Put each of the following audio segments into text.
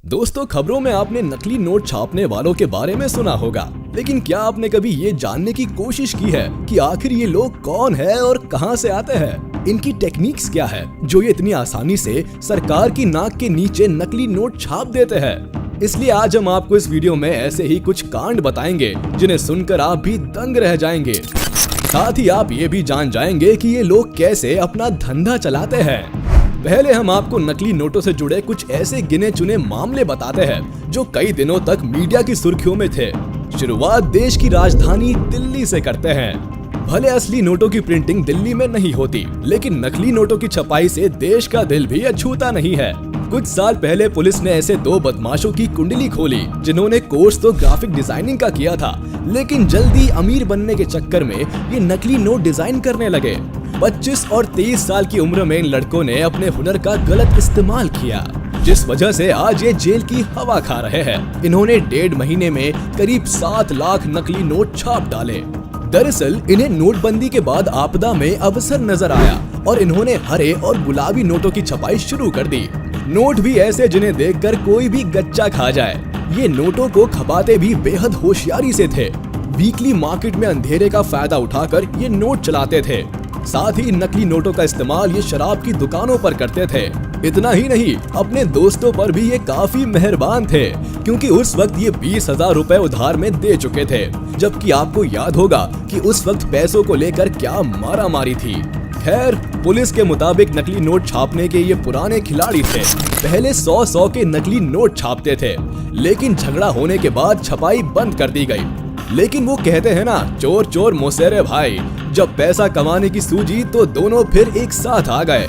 दोस्तों, खबरों में आपने नकली नोट छापने वालों के बारे में सुना होगा, लेकिन क्या आपने कभी ये जानने की कोशिश की है कि आखिर ये लोग कौन है और कहां से आते हैं? इनकी टेक्निक्स क्या है जो ये इतनी आसानी से सरकार की नाक के नीचे नकली नोट छाप देते हैं? इसलिए आज हम आपको इस वीडियो में ऐसे ही कुछ कांड बताएंगे जिन्हें सुनकर आप भी दंग रह जाएंगे। साथ ही आप ये भी जान जाएंगे कि ये लोग कैसे अपना धंधा चलाते हैं। पहले हम आपको नकली नोटों से जुड़े कुछ ऐसे गिने चुने मामले बताते हैं जो कई दिनों तक मीडिया की सुर्खियों में थे। शुरुआत देश की राजधानी दिल्ली से करते हैं। भले असली नोटों की प्रिंटिंग दिल्ली में नहीं होती, लेकिन नकली नोटों की छपाई से देश का दिल भी अछूता नहीं है। कुछ साल पहले पुलिस ने ऐसे दो बदमाशों की कुंडली खोली जिन्होंने कोर्स तो ग्राफिक डिजाइनिंग का किया था, लेकिन जल्दी अमीर बनने के चक्कर में ये नकली नोट डिजाइन करने लगे। 25 और 23 साल की उम्र में इन लड़कों ने अपने हुनर का गलत इस्तेमाल किया, जिस वजह से आज ये जेल की हवा खा रहे हैं। इन्होंने 1.5 महीने में करीब 7 लाख नकली नोट छाप डाले। दरअसल इन्हें नोटबंदी के बाद आपदा में अवसर नजर आया और इन्होंने हरे और गुलाबी नोटों की छपाई शुरू कर दी। नोट भी ऐसे जिन्हें देखकर कोई भी गच्चा खा जाए। ये नोटों को खपाते भी बेहद होशियारी से थे। वीकली मार्केट में अंधेरे का फायदा उठाकर ये नोट चलाते थे। साथ ही नकली नोटों का इस्तेमाल ये शराब की दुकानों पर करते थे। इतना ही नहीं, अपने दोस्तों पर भी ये काफी मेहरबान थे, क्योंकि उस वक्त ये 20,000 रुपए उधार में दे चुके थे। जबकि आपको याद होगा कि उस वक्त पैसों को लेकर क्या मारामारी थी। खैर, पुलिस के मुताबिक नकली नोट छापने के ये पुराने खिलाड़ी थे। पहले 100 के नकली नोट छापते थे, लेकिन झगड़ा होने के बाद छपाई बंद कर दी गई। लेकिन वो कहते हैं ना, चोर चोर मुसेरे भाई, जब पैसा कमाने की सूझी तो दोनों फिर एक साथ आ गए।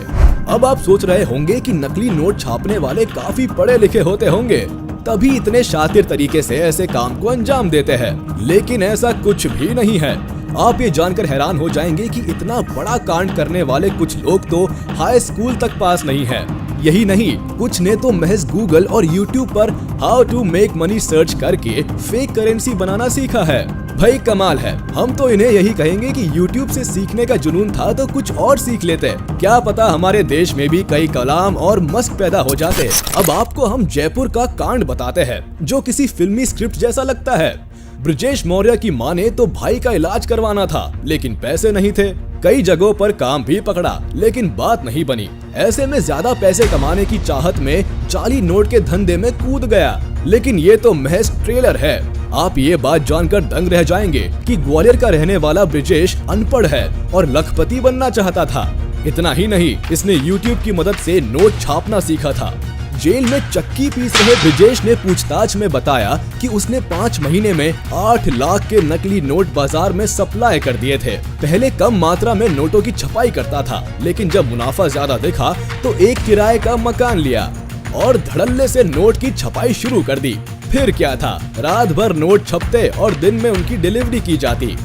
अब आप सोच रहे होंगे कि नकली नोट छापने वाले काफी पढ़े लिखे होते होंगे, तभी इतने शातिर तरीके से ऐसे काम को अंजाम देते हैं। लेकिन ऐसा कुछ भी नहीं है। आप ये जानकर हैरान हो जाएंगे कि इतना बड़ा कांड करने वाले कुछ लोग तो हाई स्कूल तक पास नहीं है। यही नहीं, कुछ ने तो महज गूगल और यूट्यूब पर how to make money search करके फेक करेंसी बनाना सीखा है। भाई कमाल है। हम तो इन्हें यही कहेंगे कि यूट्यूब से सीखने का जुनून था तो कुछ और सीख लेते। क्या पता हमारे देश में भी कई कलाम और मस्क पैदा हो जाते। अब आपको हम जयपुर का कांड बताते हैं जो किसी फिल्मी स्क्रिप्ट जैसा लगता है। ब्रजेश मौर्य की मां ने तो भाई का इलाज करवाना था, लेकिन पैसे नहीं थे। कई जगहों पर काम भी पकड़ा, लेकिन बात नहीं बनी। ऐसे में ज्यादा पैसे कमाने की चाहत में जाली नोट के धंधे में कूद गया। लेकिन ये तो महज ट्रेलर है। आप ये बात जानकर दंग रह जाएंगे कि ग्वालियर का रहने वाला ब्रजेश अनपढ़ है और लखपति बनना चाहता था। इतना ही नहीं, इसने यूट्यूब की मदद से नोट छापना सीखा था। जेल में चक्की पीस रहे ब्रजेश ने पूछताछ में बताया कि उसने 5 महीने में 8 लाख के नकली नोट बाजार में सप्लाई कर दिए थे। पहले कम मात्रा में नोटों की छपाई करता था, लेकिन जब मुनाफा ज्यादा दिखा तो एक किराए का मकान लिया और धड़ल्ले से नोट की छपाई शुरू कर दी। फिर क्या था, रात भर नोट छपते और दिन में उनकी डिलीवरी की जाती।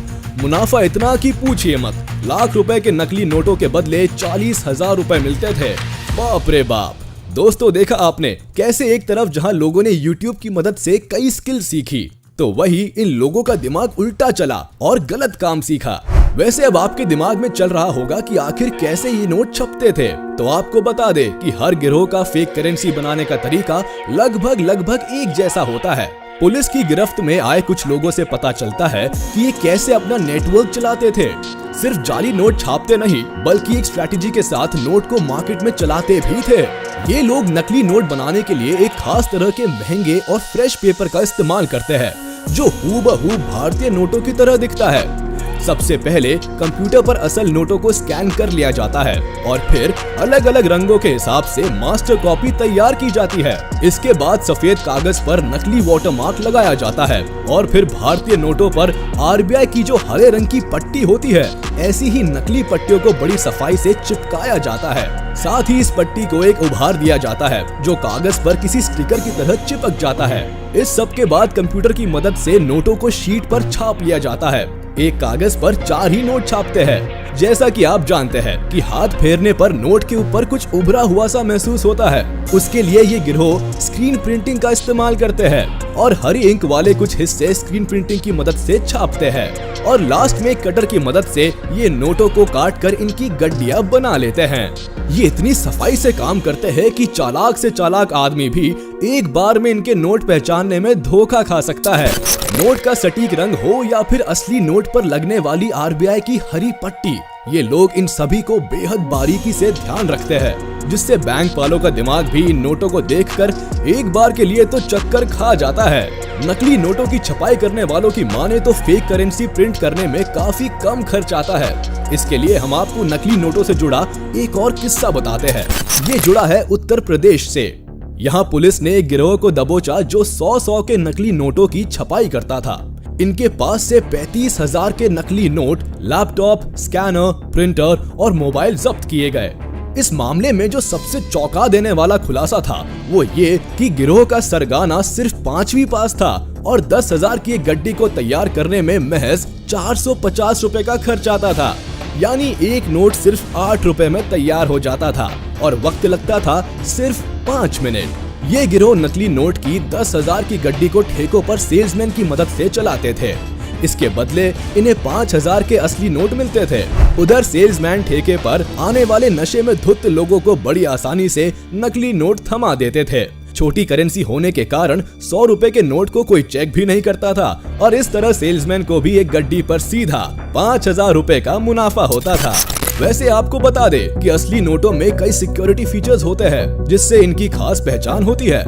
मुनाफा इतना कि पूछिए मत। लाख रुपए के नकली नोटों के बदले 40,000 रुपए मिलते थे। बाप रे बाप। दोस्तों, देखा आपने कैसे एक तरफ जहां लोगों ने YouTube की मदद से कई स्किल सीखी, तो वही इन लोगों का दिमाग उल्टा चला और गलत काम सीखा। वैसे अब आपके दिमाग में चल रहा होगा कि आखिर कैसे ये नोट छपते थे। तो आपको बता दे कि हर गिरोह का फेक करेंसी बनाने का तरीका लगभग एक जैसा होता है। पुलिस की गिरफ्त में आए कुछ लोगों से पता चलता है कि ये कैसे अपना नेटवर्क चलाते थे। सिर्फ जाली नोट छापते नहीं, बल्कि एक स्ट्रैटेजी के साथ नोट को मार्केट में चलाते भी थे। ये लोग नकली नोट बनाने के लिए एक खास तरह के महंगे और फ्रेश पेपर का इस्तेमाल करते हैं, जो हूबहू भारतीय नोटों की तरह दिखता है। सबसे पहले कंप्यूटर पर असल नोटों को स्कैन कर लिया जाता है और फिर अलग अलग रंगों के हिसाब से मास्टर कॉपी तैयार की जाती है। इसके बाद सफेद कागज पर नकली वाटरमार्क लगाया जाता है और फिर भारतीय नोटों पर RBI की जो हरे रंग की पट्टी होती है, ऐसी ही नकली पट्टियों को बड़ी सफाई से चिपकाया जाता है। साथ ही इस पट्टी को एक उभार दिया जाता है जो कागज पर किसी स्टिकर की तरह चिपक जाता है। इस सब के बाद कंप्यूटर की मदद से नोटों को शीट पर छाप लिया जाता है। एक कागज पर 4 ही नोट छापते हैं। जैसा कि आप जानते हैं कि हाथ फेरने पर नोट के ऊपर कुछ उभरा हुआ सा महसूस होता है, उसके लिए ये गिरोह स्क्रीन प्रिंटिंग का इस्तेमाल करते हैं और हरी इंक वाले कुछ हिस्से स्क्रीन प्रिंटिंग की मदद से छापते हैं और लास्ट में कटर की मदद से ये नोटों को काट कर इनकी गड्डियां बना लेते हैं। ये इतनी सफाई से काम करते हैं कि चालाक से चालाक आदमी भी एक बार में इनके नोट पहचानने में धोखा खा सकता है। नोट का सटीक रंग हो या फिर असली नोट पर लगने वाली आरबीआई की हरी पट्टी, ये लोग इन सभी को बेहद बारीकी से ध्यान रखते हैं, जिससे बैंक वालों का दिमाग भी इन नोटों को देखकर एक बार के लिए तो चक्कर खा जाता है। नकली नोटों की छपाई करने वालों की माने तो फेक करेंसी प्रिंट करने में काफी कम खर्च आता है। इसके लिए हम आपको नकली नोटों से जुड़ा एक और किस्सा बताते हैं। ये जुड़ा है उत्तर प्रदेश से। यहाँ पुलिस ने एक गिरोह को दबोचा जो 100 के नकली नोटों की छपाई करता था। इनके पास से 35,000 के नकली नोट, लैपटॉप, स्कैनर, प्रिंटर और मोबाइल जब्त किए गए। इस मामले में जो सबसे चौंका देने वाला खुलासा था वो ये कि गिरोह का सरगना सिर्फ 5वीं पास था और 10,000 की एक गड्डी को तैयार करने में महज 450 रुपए का खर्च आता था। यानी एक नोट सिर्फ 8 रुपए में तैयार हो जाता था और वक्त लगता था सिर्फ 5 मिनट। ये गिरोह नकली नोट की 10,000 की गड्डी को ठेकों पर सेल्समैन की मदद से चलाते थे। इसके बदले इन्हें 5,000 के असली नोट मिलते थे। उधर सेल्समैन ठेके पर आने वाले नशे में धुत लोगों को बड़ी आसानी से नकली नोट थमा देते थे। छोटी करेंसी होने के कारण 100 रुपए के नोट को कोई चेक भी नहीं करता था और इस तरह सेल्समैन को भी एक गड्डी पर सीधा 5,000 रुपए का मुनाफा होता था। वैसे आपको बता दे कि असली नोटों में कई सिक्योरिटी फीचर्स होते हैं जिससे इनकी खास पहचान होती है।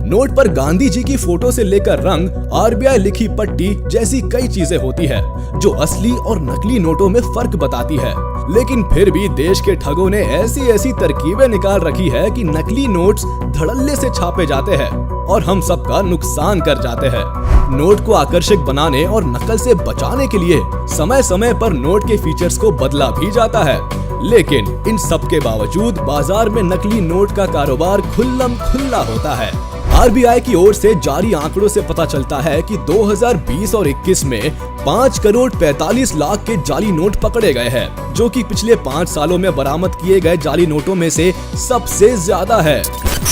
नोट पर गांधी जी की फोटो से लेकर रंग, आरबीआई लिखी पट्टी जैसी कई चीजें होती है जो असली और नकली नोटों में फर्क बताती है। लेकिन फिर भी देश के ठगों ने ऐसी तरकीबें निकाल रखी है कि नकली नोट्स धड़ल्ले से छापे जाते हैं और हम सबका नुकसान कर जाते हैं। नोट को आकर्षक बनाने और नकल से बचाने के लिए समय समय पर नोट के फीचर्स को बदला भी जाता है। लेकिन इन सब के बावजूद बाजार में नकली नोट का कारोबार खुल्लम खुल्ला होता है। आरबीआई की ओर से जारी आंकड़ों से पता चलता है कि 2020 और 21 में 5 करोड़ 45 लाख के जाली नोट पकड़े गए हैं, जो कि पिछले 5 सालों में बरामद किए गए जाली नोटों में से सबसे ज्यादा है।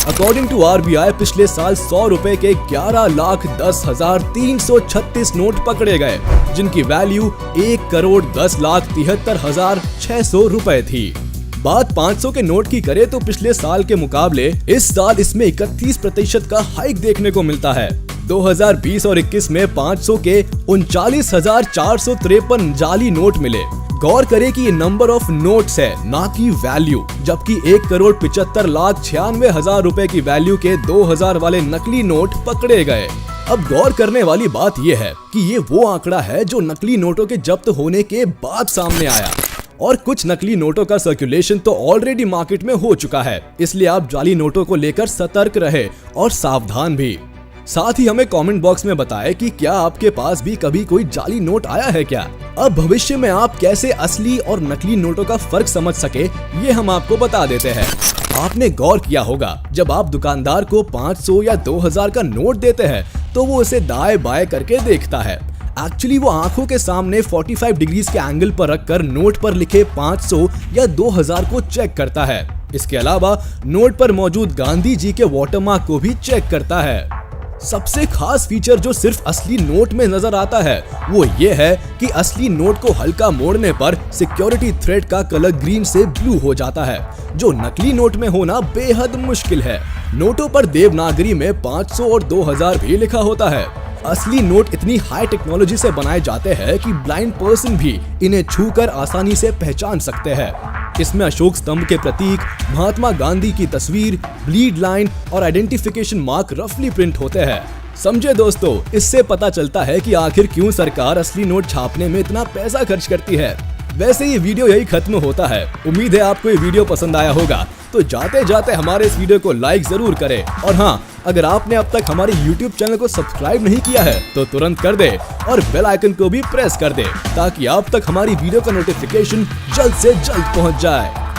अकॉर्डिंग टू आरबीआई पिछले साल 100 रुपए के 11,10,336 नोट पकड़े गए, जिनकी वैल्यू 1,10,73,600 रुपए थी। बात 500 के नोट की करें तो पिछले साल के मुकाबले इस साल इसमें 31% का हाइक देखने को मिलता है। 2020 और 21 में 500 के 39,453 जाली नोट मिले। गौर करें कि ये नंबर ऑफ नोट्स है, ना कि वैल्यू, जबकि 1,75,96,000 रुपए की वैल्यू के 2,000 वाले नकली नोट पकड़े गए। अब गौर करने वाली बात यह है कि ये वो आंकड़ा है जो नकली नोटों के जब्त होने के बाद सामने आया और कुछ नकली नोटों का सर्कुलेशन तो ऑलरेडी मार्केट में हो चुका है। इसलिए आप जाली नोटों को लेकर सतर्क रहे और सावधान भी। साथ ही हमें कमेंट बॉक्स में बताएं कि क्या आपके पास भी कभी कोई जाली नोट आया है क्या। अब भविष्य में आप कैसे असली और नकली नोटों का फर्क समझ सके ये हम आपको बता देते हैं। आपने गौर किया होगा जब आप दुकानदार को 500 या 2,000 का नोट देते हैं तो वो उसे दाएं बाएं करके देखता है। एक्चुअली वो आंखों के सामने 45 डिग्रीज के एंगल पर रखकर नोट पर लिखे 500 या 2,000 को चेक करता है। इसके अलावा नोट पर मौजूद गांधी जी के वाटरमार्क को भी चेक करता है। सबसे खास फीचर जो सिर्फ असली नोट में नजर आता है वो ये है कि असली नोट को हल्का मोड़ने पर सिक्योरिटी थ्रेड का कलर ग्रीन से ब्लू हो जाता है, जो नकली नोट में होना बेहद मुश्किल है। नोटों पर देवनागरी में 500 और 2,000 भी लिखा होता है। असली नोट इतनी हाई टेक्नोलॉजी से बनाए जाते हैं कि ब्लाइंड पर्सन भी इन्हें छूकर आसानी से पहचान सकते हैं। इसमें अशोक स्तंभ के प्रतीक, महात्मा गांधी की तस्वीर, ब्लीड लाइन और आइडेंटिफिकेशन मार्क रफली प्रिंट होते हैं। समझे दोस्तों, इससे पता चलता है कि आखिर क्यों सरकार असली नोट छापने में इतना पैसा खर्च करती है। वैसे ये वीडियो यही खत्म होता है। उम्मीद है आपको ये वीडियो पसंद आया होगा, तो जाते जाते हमारे इस वीडियो को लाइक जरूर करें और हाँ, अगर आपने अब तक हमारे YouTube चैनल को सब्सक्राइब नहीं किया है तो तुरंत कर दे और बेल आइकन को भी प्रेस कर दे ताकि आप तक हमारी वीडियो का नोटिफिकेशन जल्द से जल्द पहुंच जाए।